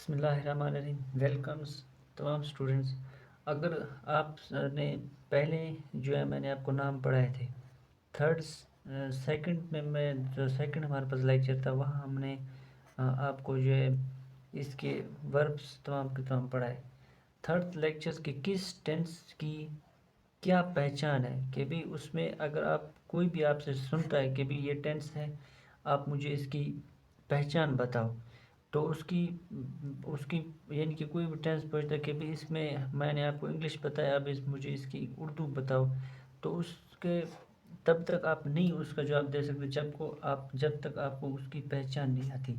बिस्मिल्लाहिर्रहमानिर्रहीम। वेलकम्स तमाम स्टूडेंट्स। अगर आपने पहले जो है मैंने आपको नाम पढ़ाए थे थर्ड सेकंड में, मैं जो सेकंड हमारे पास लेक्चर था वहाँ हमने आपको जो है इसके वर्ब्स तमाम के तमाम पढ़ाए। थर्ड लेक्चर्स के किस टेंस की क्या पहचान है कि भी उसमें अगर आप कोई भी आपसे सुनता है कि भी ये टेंस है, आप मुझे इसकी पहचान बताओ, तो उसकी उसकी यानी कि कोई भी टेंस पूछता है कि भी इसमें मैंने आपको इंग्लिश बताया, अब मुझे इसकी उर्दू बताओ, तो उसके तब तक आप नहीं उसका जवाब दे सकते जब तक आपको उसकी पहचान नहीं आती।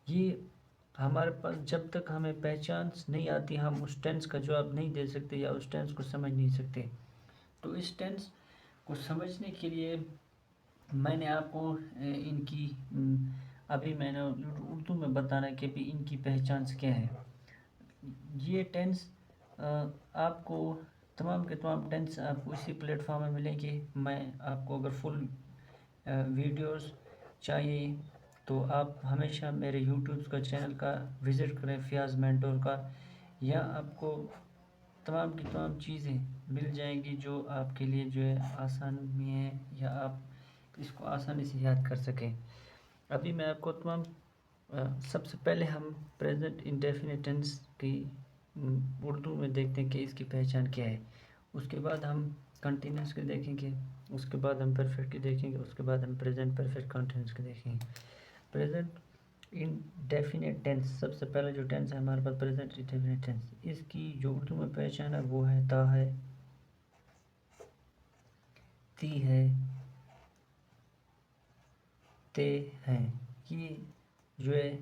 ये हमारे पास जब तक हमें पहचान नहीं आती हम उस टेंस का जवाब नहीं दे सकते या उस टेंस को समझ नहीं सकते। तो इस टेंस को समझने के लिए मैंने आपको इनकी अभी मैंने उर्दू में बताना है कि भी इनकी पहचान क्या है। ये टेंस आपको तमाम के तमाम टेंस आपको इसी प्लेटफॉर्म में मिलेंगे। मैं आपको अगर फुल वीडियोस चाहिए तो आप हमेशा मेरे यूट्यूब का चैनल का विज़िट करें, फ़ियाज़ मेंटोर का, या आपको तमाम की तमाम चीज़ें मिल जाएंगी जो आपके लिए जो है आसान भी हैं या आप इसको आसानी से याद कर सकें। अभी मैं आपको तमाम सबसे पहले हम प्रेजेंट इंडेफिनिट टेंस की उर्दू में देखते हैं कि इसकी पहचान क्या है। उसके बाद हम कंटिन्यूस के देखेंगे, उसके बाद हम परफेक्ट के देखेंगे, उसके बाद हम प्रेजेंट परफेक्ट कंटिन्यूस के देखेंगे। प्रेजेंट इंडेफिनिट टेंस, सबसे पहला जो टेंस है हमारे पास प्रेजेंट इंडेफिनिट टेंस, इसकी जो उर्दू में पहचान है वो है ता है, ती है, ते हैं। ये जो है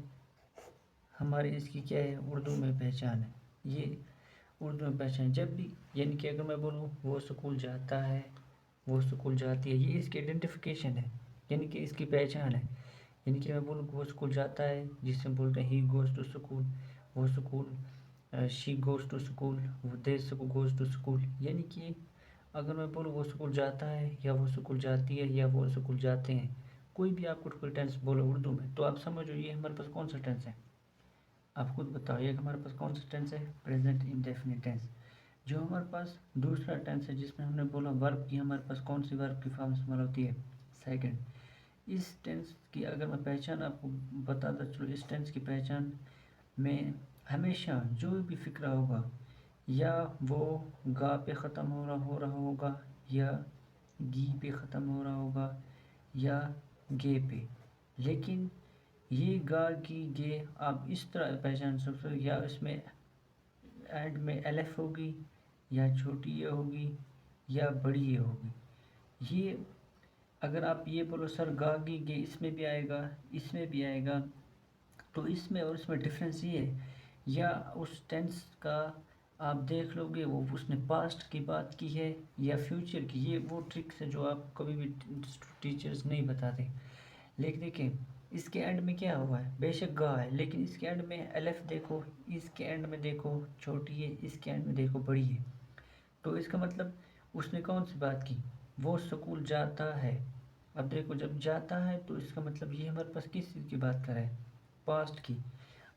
हमारी इसकी क्या है उर्दू में पहचान है। ये उर्दू में पहचान जब भी यानी कि अगर मैं बोलूँ वो स्कूल जाता है, वो स्कूल जाती है, ये इसकी आइडेंटिफिकेशन है, यानी कि इसकी पहचान है। यानी कि मैं बोलूँ वो स्कूल जाता है, जिससे बोलते हैं ही गोज़ टू स्कूल, वो school, she goes to school, वो दे गोज़ टू स्कूल। यानी कि अगर मैं बोलूँ वो स्कूल जाता है या वो स्कूल जाती है या वो स्कूल जाते हैं, कोई भी आपको कोई टेंस बोलो उर्दू में, तो आप समझो ये हमारे पास कौन सा टेंस है। आप खुद बताओ ये हमारे पास कौन सा टेंस है, प्रेजेंट इंडेफिनिट टेंस। जो हमारे पास दूसरा टेंस है जिसमें हमने बोला वर्ब की हमारे पास कौन सी वर्ब की फॉर्म इस्तेमाल होती है, सेकंड। इस टेंस की अगर मैं पहचान आपको बताता चलो, इस टेंस की पहचान में हमेशा जो भी फिक्रा होगा या वो गा पे ख़त्म हो रहा होगा, या गी पे ख़त्म हो रहा होगा, या गे पे। लेकिन ये गा गी गे आप इस तरह पहचान सकते हो, या इसमें एंड में एलएफ होगी, या छोटी ए होगी, या बड़ी ए होगी। ये अगर आप ये बोलो सर गा गी गे इसमें भी आएगा, इसमें भी आएगा, तो इसमें और इसमें डिफरेंस ये है। या उस टेंस का आप देख लोगे वो उसने पास्ट की बात की है या फ्यूचर की, ये वो ट्रिक्स है जो आप कभी भी टीचर्स नहीं बताते। लेकिन देखिए इसके एंड में क्या हुआ है, बेशक गा है लेकिन इसके एंड में एलएफ देखो, इसके एंड में देखो छोटी है, इसके एंड में देखो बड़ी है। तो इसका मतलब उसने कौन सी बात की, वो स्कूल जाता है। अब देखो जब जाता है तो इसका मतलब ये हमारे पास किस चीज़ की बात कर रहा है, पास्ट की।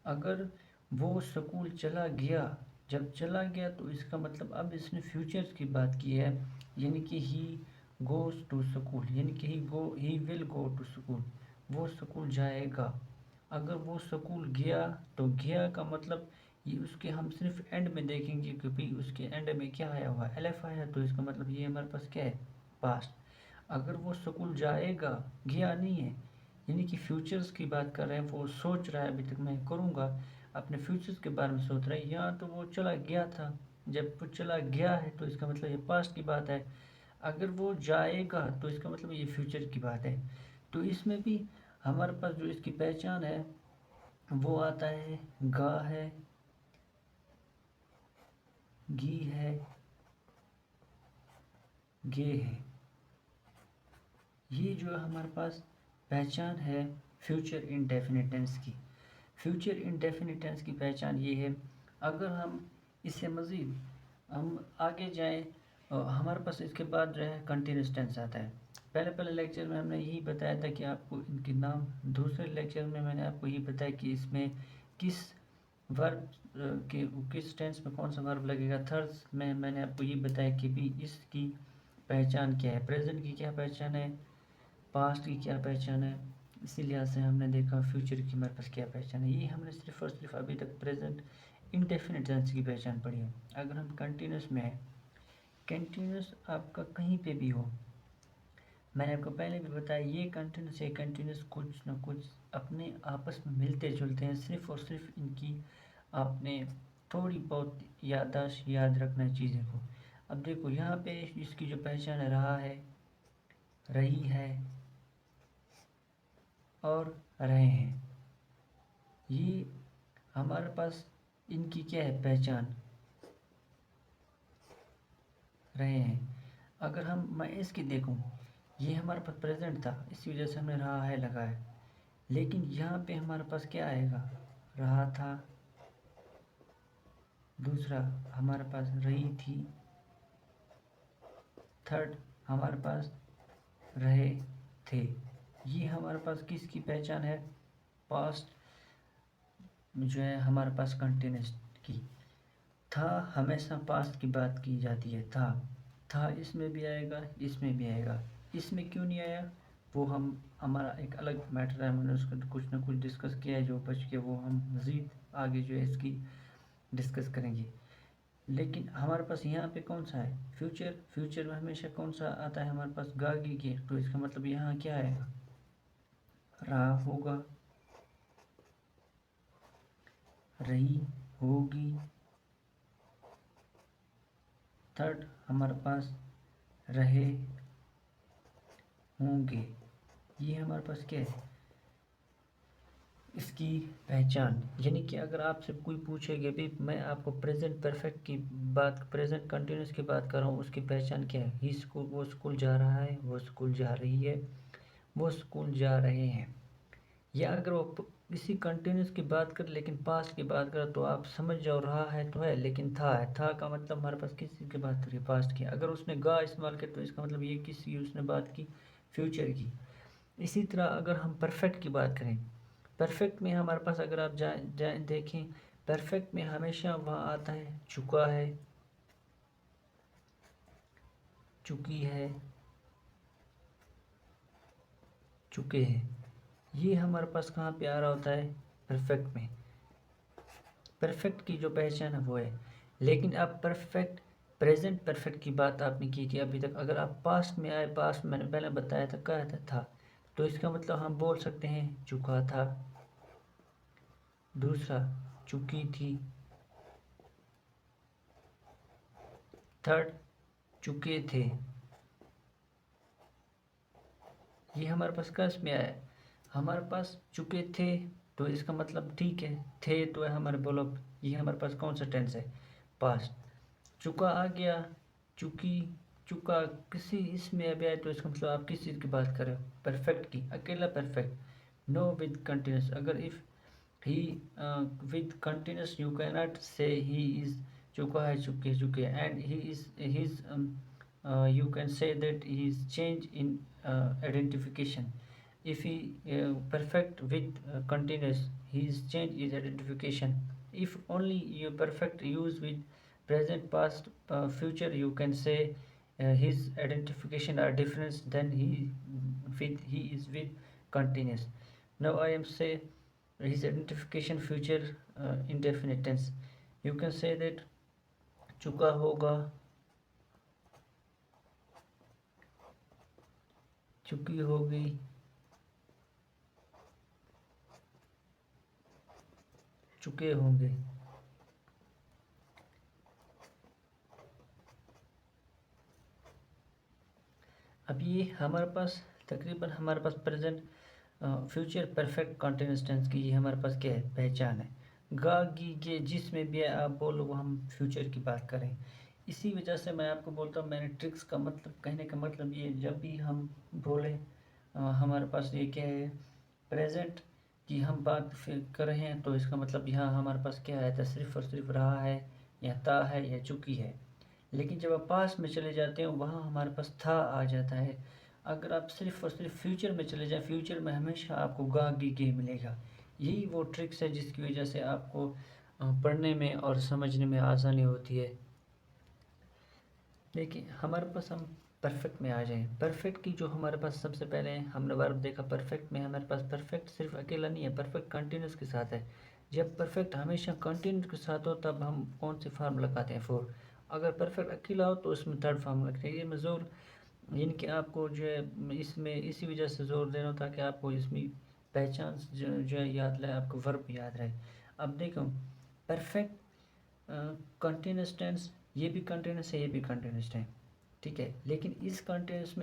अगर वो स्कूल चला गया, जब चला गया तो इसका मतलब अब इसने फ्यूचर्स की बात की है, यानी कि ही गोज़ टू स्कूल, यानी कि he will go to school, वो स्कूल जाएगा। अगर वो स्कूल गया तो गया का मतलब ये उसके हम सिर्फ एंड में देखेंगे कि भाई उसके एंड में क्या आया हुआ है, एलएफ आया, तो इसका मतलब ये हमारे पास क्या है, पास्ट। अगर वो स्कूल जाएगा, गया नहीं है, यानी कि फ्यूचर्स की बात कर रहे हैं, वो सोच रहा है अभी तक मैं करूँगा, अपने फ्यूचर्स के बारे में सोच रहा है, यहाँ तो वो चला गया था, जब वो चला गया है तो इसका मतलब ये पास्ट की बात है। अगर वो जाएगा तो इसका मतलब ये फ्यूचर की बात है। तो इसमें भी हमारे पास जो इसकी पहचान है वो आता है गा है, गी है, गे है। ये जो हमारे पास पहचान है फ्यूचर इंडेफिनिट टेंस की। फ्यूचर इंडेफिनिट टेंस की पहचान ये है। अगर हम इससे मज़ीद हम आगे जाएं, हमारे पास इसके बाद जो है कंटिन्यूस टेंस आता है। पहले लेक्चर में हमने यही बताया था कि आपको इनके नाम, दूसरे लेक्चर में मैंने आपको यही बताया कि इसमें किस वर्ब के किस टेंस में कौन सा वर्ब लगेगा। थर्ड में मैंने आपको ये बताया कि भी इसकी पहचान क्या है, प्रेजेंट की क्या पहचान है, पास्ट की क्या पहचान है। इसी लिहाज से हमने देखा फ्यूचर की हमारे पास क्या पहचान है। ये हमने सिर्फ और सिर्फ अभी तक प्रेजेंट इंडेफिनिट टेंस की पहचान पढ़ी है। अगर हम कंटिन्यूस में है, कंटिन्यूस आपका कहीं पे भी हो, मैंने आपको पहले भी बताया ये कंटिन्यूस है, कंटिन्यूस कुछ ना कुछ अपने आपस में मिलते जुलते हैं, सिर्फ और सिर्फ इनकी आपने थोड़ी बहुत याददाश्त याद रखना है चीज़ें को। अब देखो यहाँ पे इसकी जो पहचान है, रहा है, रही है और रहे हैं, ये हमारे पास इनकी क्या है पहचान, रहे हैं। अगर मैं इसकी देखूं, ये हमारे पास प्रेजेंट था, इसी वजह से हमने रहा है लगा है, लेकिन यहाँ पे हमारे पास क्या आएगा, रहा था, दूसरा हमारे पास रही थी, थर्ड हमारे पास रहे थे। ये हमारे पास किसकी पहचान है, पास्ट जो है हमारे पास कंटिन्यूस की। था हमेशा पास्ट की बात की जाती है, था इसमें भी आएगा, इसमें भी आएगा, इसमें क्यों नहीं आया वो हमारा एक अलग मैटर है, मैंने उसका कुछ ना कुछ डिस्कस किया है, जो बच के वो हम मज़ीद आगे जो है इसकी डिस्कस करेंगे। लेकिन हमारे पास यहाँ पे कौन सा है, फ्यूचर। फ्यूचर में हमेशा कौन सा आता है हमारे पास, गागी के, तो इसका मतलब यहाँ क्या आएगा, रहा होगा, रही होगी, थर्ड हमारे पास रहे होंगे। ये हमारे पास क्या है, इसकी पहचान। यानी कि अगर आपसे कोई पूछेगा भी, मैं आपको प्रेजेंट परफेक्ट की बात, प्रेजेंट कंटिन्यूस की बात कर रहा हूँ, उसकी पहचान क्या है, ही स्कूल, वो स्कूल जा रहा है, वो स्कूल जा रही है, वो स्कूल जा रहे हैं। या अगर वो किसी कंटिन्यूस की बात कर लेकिन पास्ट की बात कर, तो आप समझ जाओ रहा है तो है, लेकिन था है, था का मतलब हमारे पास किस चीज़ की बात करिए, पास्ट की। अगर उसने गा इस्तेमाल किया तो इसका मतलब ये किसी उसने बात की, फ्यूचर की। इसी तरह अगर हम परफेक्ट की बात करें, परफेक्ट में हमारे पास अगर आप जाए देखें, परफेक्ट में हमेशा वहाँ आता है चुका है, चुकी है, चुके हैं। ये हमारे पास कहाँ पे आ रहा होता है, परफेक्ट में। परफेक्ट की जो पहचान है वो है। लेकिन अब परफेक्ट, प्रेजेंट परफेक्ट की बात आपने की थी अभी तक, अगर आप पास्ट में आए, पास्ट मैंने पहले बताया था क्या था, तो इसका मतलब हम बोल सकते हैं चुका था, दूसरा चुकी थी, थर्ड चुके थे। ये हमारे पास कस में आया, हमारे पास चुके थे, तो इसका मतलब ठीक है, थे तो है हमारे बोलो, ये हमारे पास कौन सा टेंस है, पास्ट। चुका आ गया, चुकी, चुका किसी इसमें अभी आए, तो इसका मतलब आप किस चीज़ की बात कर रहे हो, परफेक्ट की, अकेला परफेक्ट। नो विद कंटिन्यूस, अगर if he with continuous you can not से ही इज़, चुका है, चुके चुके, and he is his, you can say that he is change in identification. If he perfect with continuous, his change is identification. If only you perfect use with present, past, future, you can say his identification are different than he is with continuous. Now I am say his identification future indefinite tense. You can say that चुका होगा, चुकी होगी, चुके होंगे। अब ये हमारे पास तकरीबन हमारे पास present future perfect continuous tense की ये हमारे पास क्या है, पहचान है। गा गी गे जिसमें भी आप बोलो वो हम फ्यूचर की बात करें। इसी वजह से मैं आपको बोलता हूँ, मैंने ट्रिक्स का मतलब कहने का मतलब ये, जब भी हम बोले हमारे पास ये क्या है, प्रेजेंट की हम बात फिर कर रहे हैं, तो इसका मतलब यहाँ हमारे पास क्या आया था, सिर्फ और सिर्फ रहा है, या था है, या चुकी है। लेकिन जब आप पास में चले जाते हो, वहाँ हमारे पास था आ जाता है। अगर आप सिर्फ और सिर्फ फ्यूचर में चले जाएं, फ्यूचर में हमेशा आपको गा गी गे मिलेगा। यही वो ट्रिक्स है जिसकी वजह से आपको पढ़ने में और समझने में आसानी होती है। देखिए हमारे पास हम परफेक्ट में आ जाएं। परफेक्ट की जो हमारे पास सबसे पहले हमने वर्ब देखा, परफेक्ट में हमारे पास परफेक्ट सिर्फ अकेला नहीं है, परफेक्ट कंटिन्यूस के साथ है। जब परफेक्ट हमेशा कंटिन्यूस के साथ हो तब हम कौन से फॉर्म लगाते हैं, फोर। अगर परफेक्ट अकेला हो तो उसमें थर्ड फॉर्म लगते हैं। ये मैं जोर इनके आपको जो है इसमें इसी वजह से जोर दे रहा हूँ ताकि आपको इसमें पहचान जो है याद रहे, आपको वर्ब याद रहे। अब देखो परफेक्ट कंटिन्यूस टेंस, ये भी कंटिन्यूस है, ये भी कंटिन्यूस है, ठीक है। लेकिन इस कंटिन्यूस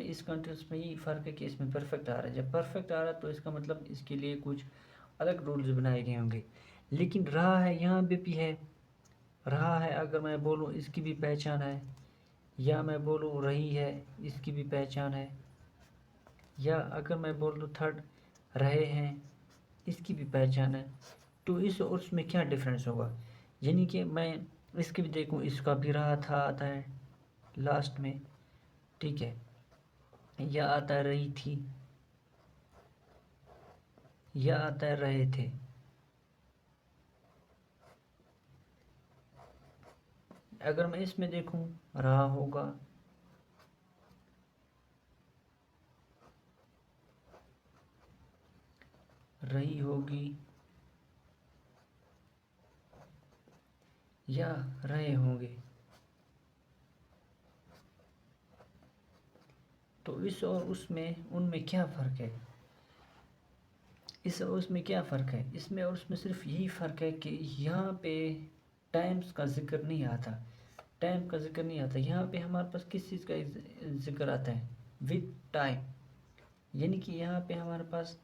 में ही फ़र्क है कि इसमें परफेक्ट आ रहा है। जब परफेक्ट आ रहा है तो इसका मतलब इसके लिए कुछ अलग रूल्स बनाए गए होंगे। लेकिन रहा है यहाँ भी है, रहा है अगर मैं बोलूँ इसकी भी पहचान है, या मैं बोलूँ रही है इसकी भी पहचान है, या अगर मैं बोल दूँ थर्ड रहे हैं इसकी भी पहचान है। तो इस और उसमें क्या डिफरेंस होगा, यानी कि मैं इसकी भी देखूँ, इसका भी रहा था आता है लास्ट में, ठीक है, या आता है रही थी, या आता है रहे थे। अगर मैं इसमें देखूं रहा होगा, रही होगी, या रहे होंगे, तो इस और उसमें उनमें क्या फ़र्क है, इस और उसमें क्या फ़र्क है, इसमें और उसमें सिर्फ यही फ़र्क है कि यहाँ पे टाइम्स का जिक्र नहीं आता, टाइम का जिक्र नहीं आता। यहाँ पे हमारे पास किस चीज़ का जिक्र आता है, विद टाइम, यानी कि यहाँ पे हमारे पास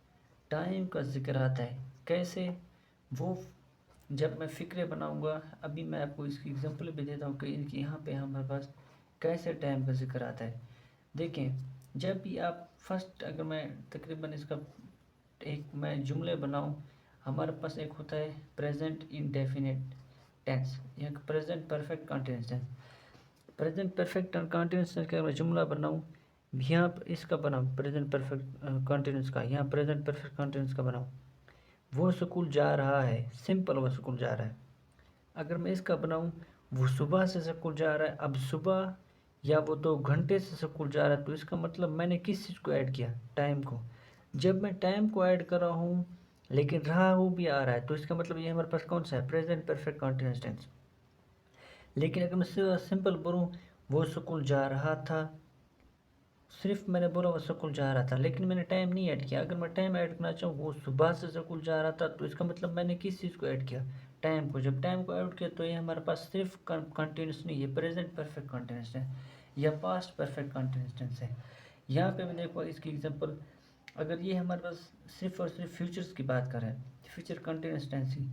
टाइम का जिक्र आता है। कैसे, वो जब मैं फ़िक्रे बनाऊँगा, अभी मैं आपको इसकी एग्जांपल भी देता हूँ कि इनकी यहाँ पे हमारे पास कैसे टाइम का जिक्र आता है। देखें जब भी आप फर्स्ट, अगर मैं तकरीबन इसका एक मैं जुमले बनाऊँ, हमारे पास एक होता है प्रेजेंट इंडेफिनिट टेंस, एक present perfect continuous tense. Present perfect continuous tense का मैं जुमला बनाऊँ, यहाँ पर इसका बनाऊँ प्रेजेंट परफेक्ट कंटिन्यूस का, यहाँ प्रेजेंट परफेक्ट कंटिन्यूस का बनाऊँ, वो स्कूल जा रहा है, सिंपल वो स्कूल जा रहा है। अगर मैं इसका बनाऊँ वो सुबह से स्कूल जा रहा है, अब सुबह या वो 2 घंटे से स्कूल जा रहा है, तो इसका मतलब मैंने किस चीज़ को ऐड किया, टाइम को। जब मैं टाइम को ऐड कर रहा हूँ लेकिन रहा हूँ भी आ रहा है, तो इसका मतलब ये हमारे पास कौन सा है, प्रेजेंट परफेक्ट कंटिन्यूअस टेंस। लेकिन अगर मैं सिंपल बोलूँ वो स्कूल जा रहा था, सिर्फ मैंने बोला वो स्कूल जा रहा था, लेकिन मैंने टाइम नहीं ऐड किया। अगर मैं टाइम ऐड करना चाहूँ वो सुबह से स्कूल जा रहा था, तो इसका मतलब मैंने किस चीज़ को ऐड किया, टाइम को। जब टाइम को ऐड किया तो ये हमारे पास सिर्फ कंटिन्यूस नहीं है, प्रेजेंट परफेक्ट कंटिन्यूस है या पास्ट परफेक्ट कंटिन्यूस टेंस है। यहाँ पे मैं देखो इसकी एग्जांपल, अगर ये हमारे पास सिर्फ और सिर्फ फ्यूचर्स की बात करें, फ्यूचर कंटिन्यूस टेंस ही,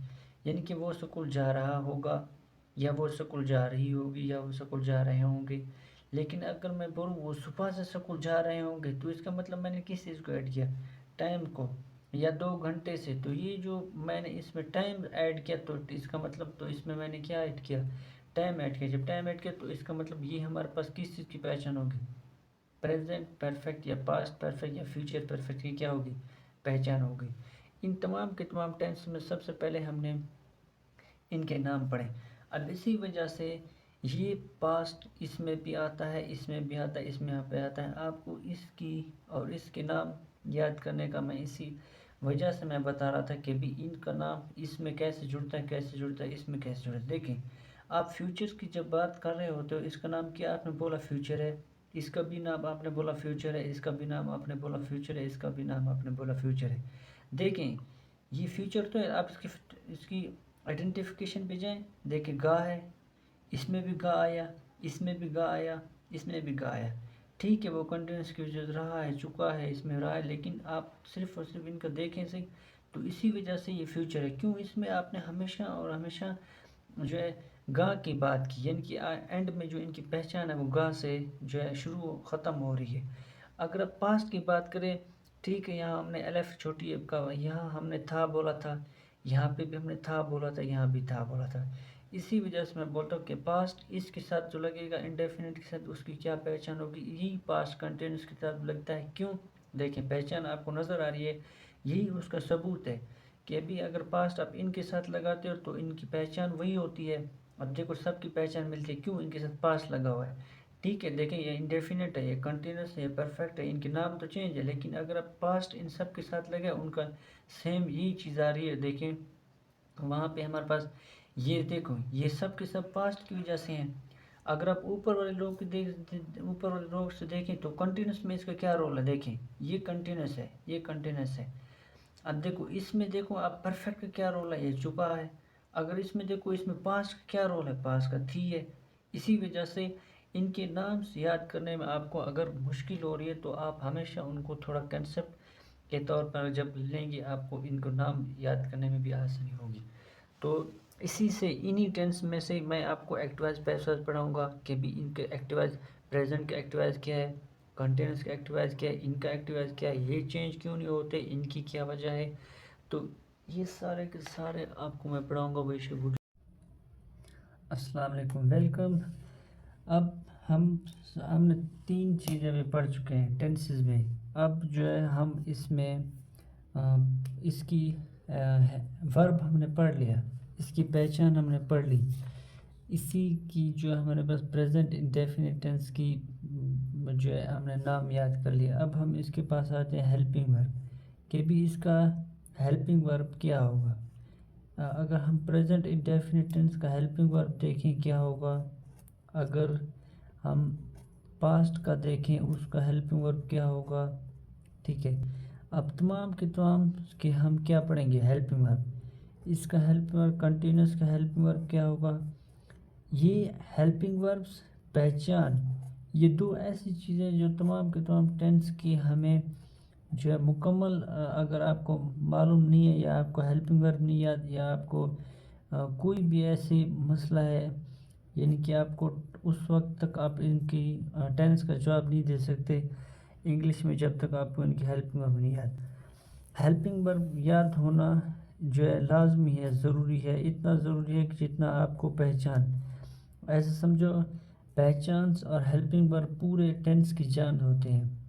यानी कि वो स्कूल जा रहा होगा, या वो स्कूल जा रही होगी, या वो स्कूल जा रहे होंगे। लेकिन अगर मैं बोलूँ वो सुबह से स्कूल जा रहे होंगे, तो इसका मतलब मैंने किस चीज़ को ऐड किया, टाइम को, या 2 घंटे से। तो ये जो मैंने इसमें टाइम ऐड किया, तो इसका मतलब तो इसमें मैंने क्या ऐड किया, टाइम ऐड किया। जब टाइम ऐड किया तो इसका मतलब ये हमारे पास किस चीज़ की पहचान होगी, प्रेजेंट परफेक्ट या पास्ट परफेक्ट या फ्यूचर परफेक्ट की क्या होगी, पहचान होगी। इन तमाम के तमाम टेंस में सबसे पहले हमने इनके नाम पढ़े। अब इसी वजह से ये पास्ट इसमें भी आता है, इसमें भी आता है, इसमें यहाँ पे आता है। आपको इसकी और इसके नाम याद करने का मैं इसी वजह से मैं बता रहा था कि भी इनका नाम इसमें कैसे जुड़ता है, कैसे जुड़ता है, इसमें कैसे जुड़ता है। देखें आप फ्यूचर्स की जब बात कर रहे होते हो, इसका नाम क्या आपने बोला, फ्यूचर है, इसका भी नाम आपने बोला फ्यूचर है, इसका भी नाम आपने बोला फ्यूचर है, इसका भी नाम आपने बोला फ्यूचर है। देखें ये फ्यूचर तो है, आप इसकी इसकी आइडेंटिफिकेशन पे जाएं, देखें गा है, इसमें भी गा आया, इसमें भी गा आया, इसमें भी गा आया, ठीक है। वो कंटिन्यूस की वजह से रहा है, चुका है, इसमें रहा है, लेकिन आप सिर्फ और सिर्फ इनका देखें सही, तो इसी वजह से ये फ्यूचर है। क्यों, इसमें आपने हमेशा और हमेशा जो है गा की बात की, यानी कि एंड में जो इनकी पहचान है वो गा से जो है शुरू ख़त्म हो रही है। अगर आप पास्ट की बात करें, ठीक है, यहाँ हमने एलफ छोटी एफ का, यहाँ हमने था बोला था, यहाँ पे भी हमने था बोला था, यहाँ भी था बोला था। इसी वजह से मैं बोलता हूँ कि पास्ट इसके साथ जो लगेगा इंडेफिनिट के साथ, उसकी क्या पहचान होगी, यही पास्ट कंटिन्यूस के साथ लगता है। क्यों, देखें पहचान आपको नज़र आ रही है, यही उसका सबूत है कि अभी अगर पास्ट आप इनके साथ लगाते हो तो इनकी पहचान वही होती है। अब देखो सबकी पहचान मिलती है, क्यों? इनके साथ पास्ट लगा हुआ है। ठीक है, देखें ये इंडेफिनिट है, ये कंटिन्यूस है, ये परफेक्ट है, इनके नाम तो चेंज है, लेकिन अगर आप पास्ट इन सब के साथ लगे उनका सेम यही चीज़ आ रही है। देखें वहाँ पे हमारे पास ये देखो ये सब के सब पास्ट की वजह से हैं। अगर आप ऊपर वाले लोग की ऊपर वाले लोग से देखें तो कंटिन्यूस में इसका क्या रोल है, देखें ये कंटिन्यूस है, ये कंटिन्यूस है। अब देखो इसमें देखो आप परफेक्ट का क्या रोल है, ये चुका है। अगर इसमें देखो इसमें पास्ट का क्या रोल है, पास्ट का थी है। इसी वजह से इनके नाम से याद करने में आपको अगर मुश्किल हो रही है तो आप हमेशा उनको थोड़ा कंसेप्ट के तौर पर जब लेंगे आपको इनको नाम याद करने में भी आसानी होगी। तो इसी से इन्हीं टेंस में से मैं आपको एक्टिवाइज पैसिव पढ़ाऊँगा कि भी इनके एक्टिवाइज प्रेजेंट का एक्टिवाइज क्या है, कंटिन्यूस का एक्टिवाइज क्या है, इनका एक्टिवाइज क्या है, ये चेंज क्यों नहीं होते, इनकी क्या वजह है। तो ये सारे के सारे आपको मैं पढ़ाऊँगा वैसे गुड। अस्सलाम वालेकुम, वेलकम। अब हमने 3 चीज़ें भी पढ़ चुके हैं टेंसेस में। अब जो है हम इसमें इसकी वर्ब हमने पढ़ लिया, इसकी पहचान हमने पढ़ ली। इसी की जो हमारे पास प्रेजेंट इंडेफिनिट टेंस की जो है हमने नाम याद कर लिया। अब हम इसके पास आते हैं हेल्पिंग वर्ब कि भी इसका हेल्पिंग वर्ब क्या होगा। अगर हम प्रेजेंट इंडेफिनिट टेंस का हेल्पिंग वर्ब देखें क्या होगा, अगर हम पास्ट का देखें उसका हेल्पिंग वर्ब क्या होगा। ठीक है, अब तमाम के हम क्या पढ़ेंगे, हेल्पिंग वर्ब। इसका हेल्पिंग वर्ब कंटिन्यूस का हेल्पिंग वर्ब क्या होगा। ये हेल्पिंग वर्ब्स पहचान, ये 2 ऐसी चीज़ें जो तमाम के तमाम टेंस की हमें जो है मुकम्मल अगर आपको मालूम नहीं है या आपको हेल्पिंग वर्ब नहीं याद या आपको कोई भी ऐसी मसला है, यानी कि आपको उस वक्त तक आप इनकी टेंस का जवाब नहीं दे सकते इंग्लिश में जब तक आपको इनकी हेल्पिंग वर्ब नहीं याद। हेल्पिंग वर्ब याद होना जो है लाजमी है, ज़रूरी है, इतना ज़रूरी है कि जितना आपको पहचान। ऐसे समझो पहचान और हेल्पिंग वर्ब पूरे टेंस की जान होते हैं।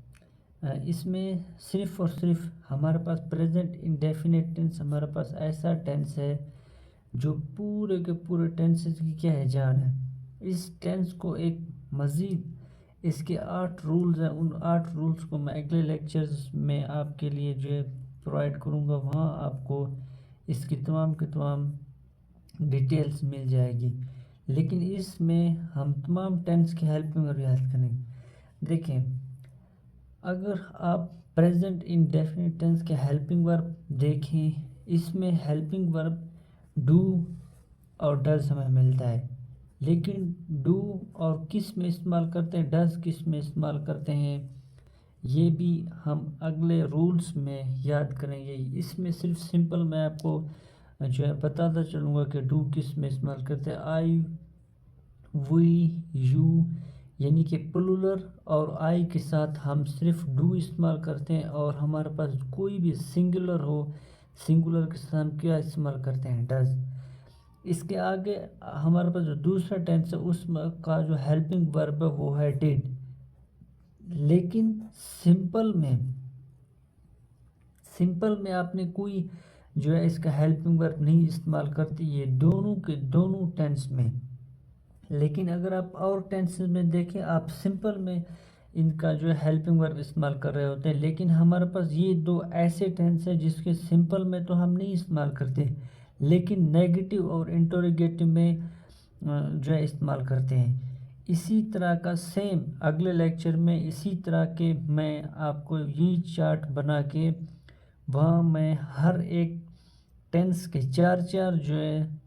इसमें सिर्फ़ और सिर्फ हमारे पास प्रेजेंट इंडेफिनिट टेंस हमारे पास ऐसा टेंस है जो पूरे के पूरे टेंसेस की क्या है, जान है। इस टेंस को एक मज़ीद इसके 8 रूल्स हैं, उन 8 रूल्स को मैं अगले लेक्चर्स में आपके लिए जो है प्रोवाइड करूँगा। वहाँ आपको इसकी तमाम के तमाम डिटेल्स मिल जाएगी, लेकिन इसमें हम तमाम टेंस की हेल्पिंग वर्ब याद करेंगे। देखें अगर आप प्रेजेंट इंडेफिनिट टेंस के हेल्पिंग वर्ब देखें, इसमें हेल्पिंग वर्ब डू और डज हमें मिलता है, लेकिन डू और किस में इस्तेमाल करते हैं, डज किस में इस्तेमाल करते हैं, ये भी हम अगले रूल्स में याद करेंगे। इसमें सिर्फ सिंपल मैं आपको जो है बताता चलूँगा कि डू किस में इस्तेमाल करते हैं। आई, वी, यू, यानी कि प्लूरल और आई के साथ हम सिर्फ डू इस्तेमाल करते हैं, और हमारे पास कोई भी सिंगुलर हो, सिंगुलर के साथ हम क्या इस्तेमाल करते हैं, डज। इसके आगे हमारे पास जो दूसरा टेंस है उसमें का जो हेल्पिंग वर्ब है वो है डिड। लेकिन सिंपल में आपने कोई जो है इसका हेल्पिंग वर्ब नहीं इस्तेमाल करती, ये दोनों के दोनों टेंस में। लेकिन अगर आप और टेंसेस में देखें, आप सिंपल में इनका जो है हेल्पिंग वर्ब इस्तेमाल कर रहे होते हैं, लेकिन हमारे पास ये 2 ऐसे टेंस हैं जिसके सिंपल में तो हम नहीं इस्तेमाल करते, लेकिन नेगेटिव और इंटरोगेटिव में जो है इस्तेमाल करते हैं। इसी तरह का सेम अगले लेक्चर में इसी तरह के मैं आपको ये चार्ट बना के वहाँ मैं हर एक टेंस के 4 जो है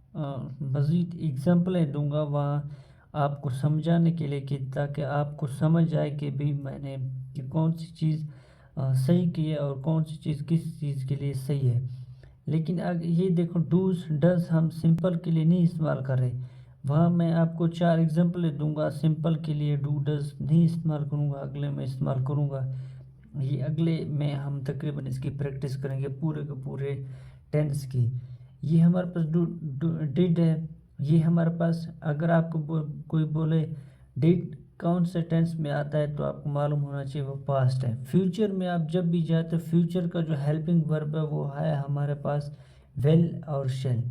मज़ीद एग्जाम्पलें दूंगा वहाँ आपको समझाने के लिए, कि ताकि आपको समझ आए कि भी मैंने कि कौन सी चीज़ सही की है और कौन सी चीज़ किस चीज़ के लिए सही है। लेकिन ये देखो डूज डज हम सिंपल के लिए नहीं इस्तेमाल कर रहे, वहाँ मैं आपको 4 एग्जाम्पलें दूंगा सिंपल के लिए, डू डज नहीं इस्तेमाल करूँगा, अगले में इस्तेमाल करूँगा। ये अगले में हम तकरीबन इसकी प्रैक्टिस करेंगे पूरे के पूरे टेंस की। ये हमारे पास डिड है, ये हमारे पास अगर आपको कोई बोले डिड कौन से टेंस में आता है तो आपको मालूम होना चाहिए वो पास्ट है। फ्यूचर में आप जब भी जाते हो फ्यूचर का जो हेल्पिंग वर्ब है वो है हमारे पास विल और शेल।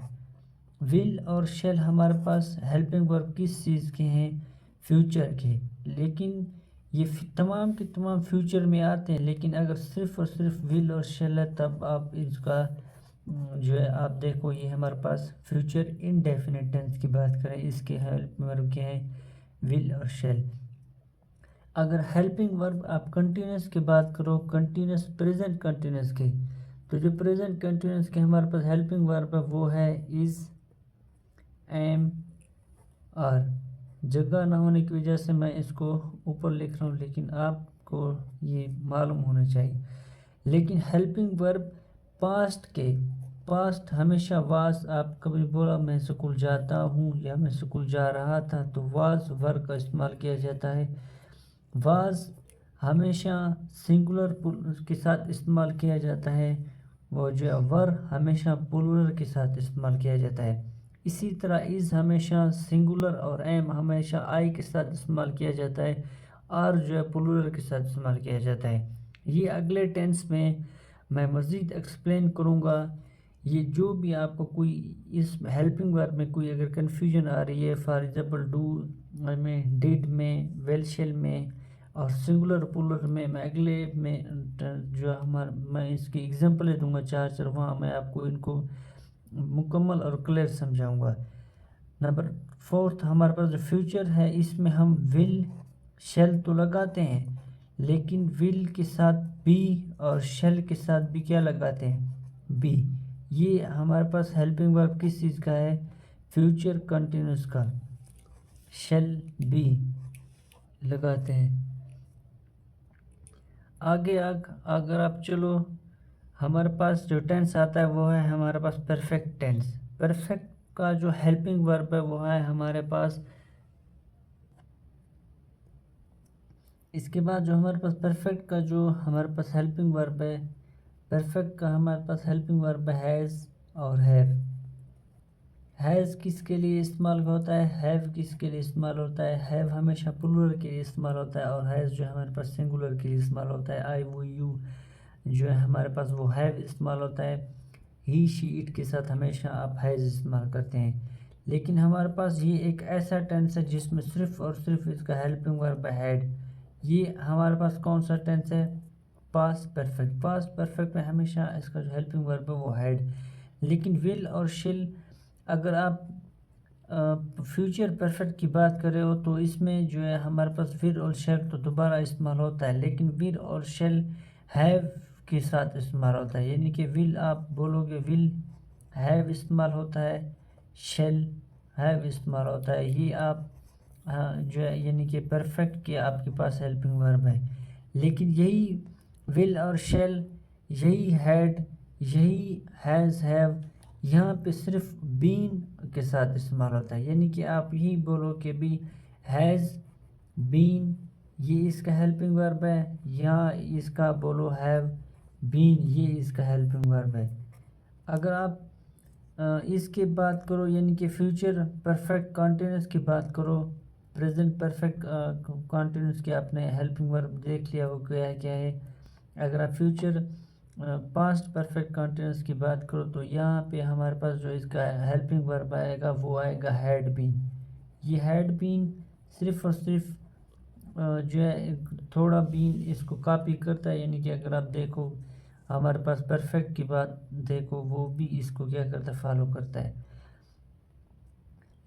विल और शेल हमारे पास हेल्पिंग वर्ब किस चीज़ के हैं? फ्यूचर के। लेकिन ये तमाम के तमाम फ्यूचर में आते हैं, लेकिन अगर सिर्फ और सिर्फ विल और शेल है तब आप इसका जो है आप देखो, ये हमारे पास फ्यूचर इनडेफिनिट टेंस की बात करें, इसके हेल्पिंग वर्ब क्या है? विल और शेल। अगर हेल्पिंग वर्ब आप कंटिन्यूस की बात करो, कंटिन्यूस प्रेजेंट कंटिन्यूस के, तो जो प्रेजेंट कंटिन्यूस के हमारे पास हेल्पिंग वर्ब है वो है इज़, एम, आर। जगह ना होने की वजह से मैं इसको ऊपर लिख रहा हूँ, लेकिन आपको ये मालूम होना चाहिए। लेकिन हेल्पिंग वर्ब पास्ट के, पास्ट हमेशा वाज, आप कभी बोला मैं स्कूल जाता हूँ या मैं स्कूल जा रहा था, तो वाज वर्ब का इस्तेमाल किया जाता है। वाज हमेशा सिंगुलर के साथ इस्तेमाल किया जाता है, वो जो वर हमेशा प्लूरल के साथ इस्तेमाल किया जाता है। इसी तरह इज़ हमेशा सिंगुलर और एम हमेशा आई के साथ इस्तेमाल किया जाता है, और जो है प्लूरल के साथ इस्तेमाल किया जाता है। ये अगले टेंस में मैं मज़ीद एक्सप्लेन करूँगा। ये जो भी आपको कोई इस हेल्पिंग वर्ब में कोई अगर कन्फ्यूजन आ रही है, फॉर एग्जांपल डू में, डिड में, वेल शेल में और सिंगुलर प्लूरल में, मैं अगले में जो हमारा मैं इसकी एग्जांपल दूंगा चार वहाँ मैं आपको इनको मुकम्मल और क्लियर समझाऊंगा। नंबर 4 हमारे पास जो फ्यूचर है, इसमें हम विल शेल तो लगाते हैं, लेकिन विल के साथ बी और शेल के साथ भी क्या लगाते हैं? बी। ये हमारे पास हेल्पिंग वर्ब किस चीज़ का है? फ्यूचर कंटिन्यूस का, शेल बी लगाते हैं। आगे अगर आप चलो, हमारे पास जो टेंस आता है वो है हमारे पास परफेक्ट टेंस। परफेक्ट का जो हेल्पिंग वर्ब है वो है हमारे पास, इसके बाद जो हमारे पास परफेक्ट का जो हमारे पास हेल्पिंग वर्ब है, परफेक्ट का हमारे पास हेल्पिंग वर्ब हैज़ और हैव। हैज़ किसके लिए इस्तेमाल होता है? हैव किसके लिए इस्तेमाल होता है? हैव हमेशा प्लूरल के लिए इस्तेमाल होता है, और हैज़ जो है हमारे पास सिंगुलर के लिए इस्तेमाल होता है। आई, वो, यू जो है हमारे पास वो हैव इस्तेमाल होता है। ही, शी, इट के साथ हमेशा आप हैज़ इस्तेमाल करते हैं। लेकिन हमारे पास ये एक ऐसा टेंस है जिसमें सिर्फ और सिर्फ इसका हेल्पिंग वर्ब हैड। ये हमारे पास कौन सा टेंस है? Past perfect. पास्ट परफेक्ट में हमेशा इसका जो हेल्पिंग वर्ब है वो हैड। लेकिन विल और शिल, अगर आप फ्यूचर परफेक्ट की बात कर रहे हो तो इसमें जो है हमारे पास विल और शेल तो दोबारा इस्तेमाल होता है, लेकिन विल और शेल हैव के साथ इस्तेमाल होता है। यानी कि विल आप बोलोगे विल हैव इस्तेमाल होता है, शेल हैव इस्तेमाल होता है। ये आप जो है यानी कि परफेक्ट के आपके पास हेल्पिंग वर्ब है। लेकिन यही विल और शेल, यही हैड, यही हैज़, हैव, यहाँ पे सिर्फ बीन के साथ इस्तेमाल होता है। यानी कि आप यही बोलो कि भी हैज़ बीन, ये इसका हेल्पिंग वर्ब है, यहाँ इसका बोलो हैव बीन, ये इसका हेल्पिंग वर्ब है। अगर आप इसके बात करो, यानी कि फ्यूचर परफेक्ट कंटिन्यूस की बात करो, प्रेजेंट परफेक्ट कंटिन्यूस की आपने हेल्पिंग वर्ब देख लिया वो क्या है। अगर आप फ्यूचर पास्ट परफेक्ट कंटिन्यूस की बात करो तो यहाँ पे हमारे पास जो इसका हेल्पिंग वर्ब आएगा वो आएगा हैड बीन। ये हैड बीन सिर्फ और सिर्फ जो है थोड़ा बीन इसको कॉपी करता है। यानी कि अगर आप देखो हमारे पास परफेक्ट की बात देखो, वो भी इसको क्या करता है? फॉलो करता है।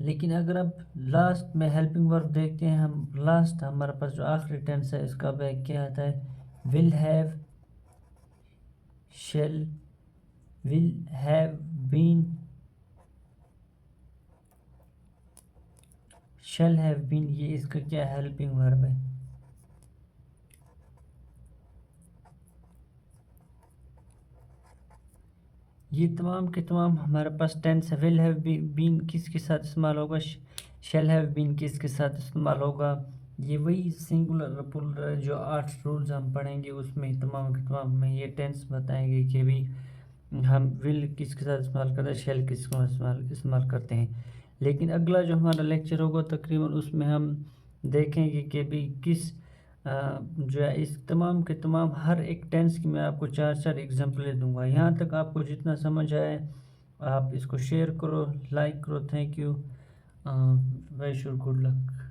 लेकिन अगर आप लास्ट में हेल्पिंग वर्ब देखते हैं, हम लास्ट हमारे पास जो आखिरी टेंस है इसका बैग क्या आता है? Will have, shall, will have been, shall have been, ये इसका क्या हेल्पिंग वर्ब है। ये तमाम के तमाम हमारे पास टेंस है। विल हैव बीन किसके साथ इस्तेमाल होगा? शेल हैव बीन किसके साथ इस्तेमाल होगा? ये वही सिंगुलर प्लूरल जो 8 रूल्स हम पढ़ेंगे उसमें तमाम के तमाम में ये टेंस बताएंगे कि भी हम विल किसके साथ इस्तेमाल करते हैं, शेल किसको इस्तेमाल करते हैं। लेकिन अगला जो हमारा लेक्चर होगा तकरीबन उसमें हम देखेंगे कि भी किस जो है इस तमाम के तमाम हर एक टेंस की मैं आपको 4 एग्जाम्पलें दूंगा। यहाँ तक आपको जितना समझ आए आप इसको शेयर करो, लाइक करो। Thank you. Wish you good luck.